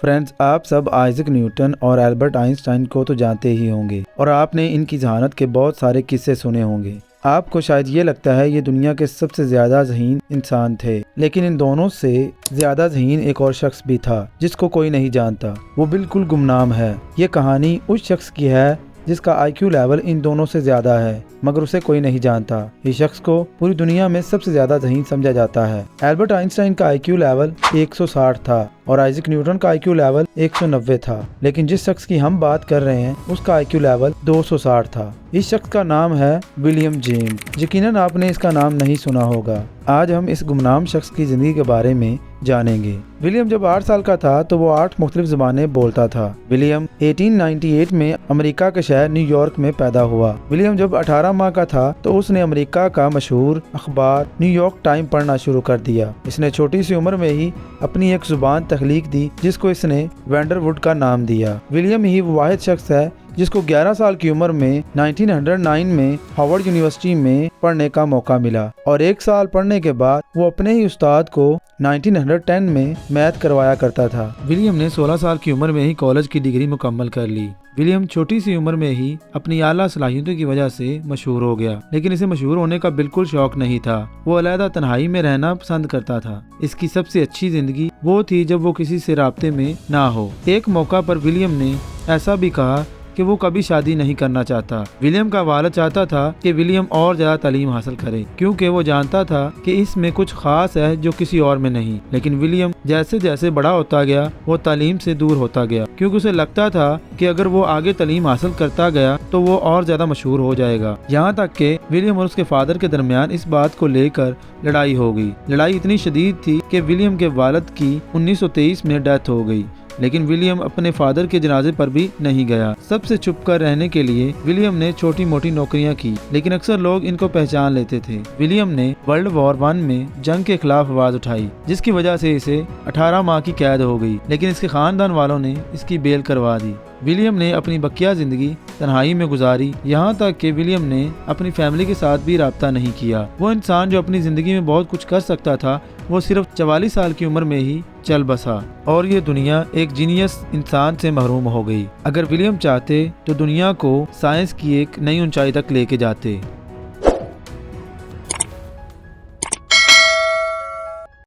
Friends, آپ سب Isaac Newton اور Albert Einstein کو تو جانتے ہی ہوں گے اور آپ نے ان کی ذہانت کے بہت سارے قصے سنے ہوں گے۔ آپ کو شاید یہ لگتا ہے یہ دنیا کے سب سے زیادہ ذہین انسان تھے، لیکن ان دونوں سے زیادہ ذہین ایک اور شخص بھی تھا جس کو کوئی نہیں جانتا۔ وہ بالکل گمنام ہے۔ یہ کہانی اس شخص کی ہے جس کا IQ لیول ان دونوں سے زیادہ ہے، مگر اسے کوئی نہیں جانتا۔ اس شخص کو پوری دنیا میں سب سے زیادہ ذہین سمجھا جاتا ہے۔ البرٹ آئنسٹائن کا IQ لیول 160 تھا اور آئزیک نیوٹن کا IQ لیول 190 تھا، لیکن جس شخص کی ہم بات کر رہے ہیں اس کا IQ لیول 260 تھا۔ اس شخص کا نام ہے ولیم جیمز۔ یقیناً آپ نے اس کا نام نہیں سنا ہوگا۔ آج ہم اس گمنام شخص کی زندگی کے بارے میں جانیں گے۔ ولیم جب 8 سال کا تھا تو وہ 8 مختلف زبانیں بولتا تھا۔ ولیم 1898 میں امریکہ کے شہر نیو یارک میں پیدا ہوا۔ ولیم جب 18 ماہ کا تھا تو اس نے امریکہ کا مشہور اخبار نیو یارک ٹائم پڑھنا شروع کر دیا۔ اس نے چھوٹی سی عمر میں ہی اپنی ایک زبان تخلیق دی جس کو اس نے وینڈر ووڈ کا نام دیا۔ ولیم ہی وہ واحد شخص ہے جس کو 11 سال کی عمر میں 1909 میں ہارورڈ یونیورسٹی میں پڑھنے کا موقع ملا اور 1 سال پڑھنے کے بعد وہ اپنے ہی استاد کو 1910 میں میتھ کروایا کرتا تھا۔ ولیم نے 16 سال کی عمر میں ہی کالج کی ڈگری مکمل کر لی۔ ولیم چھوٹی سی عمر میں ہی اپنی اعلیٰ صلاحیتوں کی وجہ سے مشہور ہو گیا، لیکن اسے مشہور ہونے کا بالکل شوق نہیں تھا۔ وہ علیحدہ تنہائی میں رہنا پسند کرتا تھا۔ اس کی سب سے اچھی زندگی وہ تھی جب وہ کسی سے رابطے میں نہ ہو۔ ایک موقع پر ولیم نے ایسا بھی کہا کہ وہ کبھی شادی نہیں کرنا چاہتا۔ ولیم کا والد چاہتا تھا کہ ولیم اور زیادہ تعلیم حاصل کرے کیونکہ وہ جانتا تھا کہ اس میں کچھ خاص ہے جو کسی اور میں نہیں، لیکن ولیم جیسے جیسے بڑا ہوتا گیا وہ تعلیم سے دور ہوتا گیا کیونکہ اسے لگتا تھا کہ اگر وہ آگے تعلیم حاصل کرتا گیا تو وہ اور زیادہ مشہور ہو جائے گا۔ یہاں تک کہ ولیم اور اس کے فادر کے درمیان اس بات کو لے کر لڑائی ہو گئی۔ لڑائی اتنی شدید تھی کہ ولیم کے والد کی 1923 میں ڈیتھ ہو گئی، لیکن ولیم اپنے فادر کے جنازے پر بھی نہیں گیا۔ سب سے چھپ کر رہنے کے لیے ولیم نے چھوٹی موٹی نوکریاں کی، لیکن اکثر لوگ ان کو پہچان لیتے تھے۔ ولیم نے ورلڈ وار 1 میں جنگ کے خلاف آواز اٹھائی جس کی وجہ سے اسے 18 ماہ کی قید ہو گئی، لیکن اس کے خاندان والوں نے اس کی بیل کروا دی۔ ولیم نے اپنی بقیہ زندگی تنہائی میں گزاری، یہاں تک کہ ولیم نے اپنی فیملی کے ساتھ بھی رابطہ نہیں کیا۔ وہ انسان جو اپنی زندگی میں بہت کچھ کر سکتا تھا وہ صرف 44 سال کی عمر میں ہی چل بسا اور یہ دنیا ایک جینیس انسان سے محروم ہو گئی۔ اگر ولیم چاہتے تو دنیا کو سائنس کی ایک نئی اونچائی تک لے کے جاتے۔